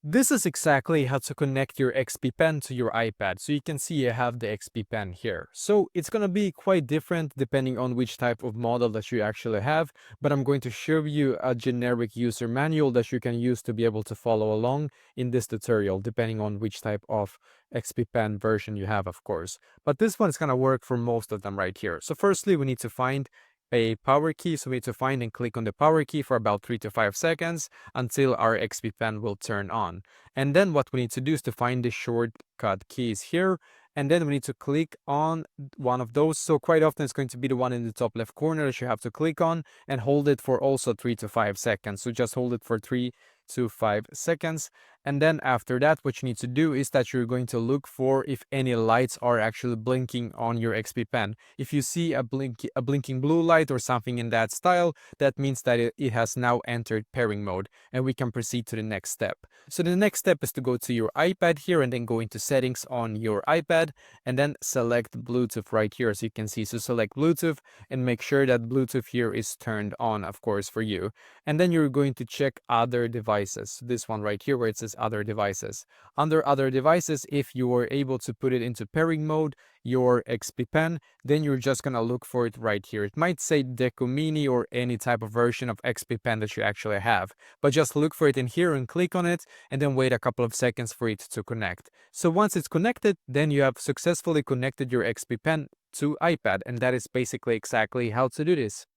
This is exactly how to connect your XPPen to your iPad. So you can see I have the XPPen here. So it's going to be quite different depending on which type of model that you actually have, but I'm going to show you a generic user manual that you can use to be able to follow along in this tutorial, depending on which type of XPPen version you have, of course. But this one is going to work for most of them right here. So firstly, we need to find a power key. So we need to find and click on the power key for about 3 to 5 seconds until our XPPen will turn on. And then what we need to do is to find the shortcut keys here. And then we need to click on one of those. So quite often it's going to be the one in the top left corner that you have to click on and hold it for also 3 to 5 seconds. So just hold it for 3 to 5 seconds. And then after that, what you need to do is that you're going to look for if any lights are actually blinking on your XPPen. If you see a blinking blue light or something in that style, that means that it has now entered pairing mode and we can proceed to the next step. So the next step is to go to your iPad here and then go into settings on your iPad and then select Bluetooth right here, as you can see. So select Bluetooth and make sure that Bluetooth here is turned on, of course, for you. And then you're going to check other devices. This one right here where it says other devices. Under other devices, if you were able to put it into pairing mode, your XPPen, then you're just gonna look for it right here. It might say Deco Mini or any type of version of XPPen that you actually have, but just look for it in here and click on it and then wait a couple of seconds for it to connect. So once it's connected, then you have successfully connected your XPPen to iPad, and that is basically exactly how to do this.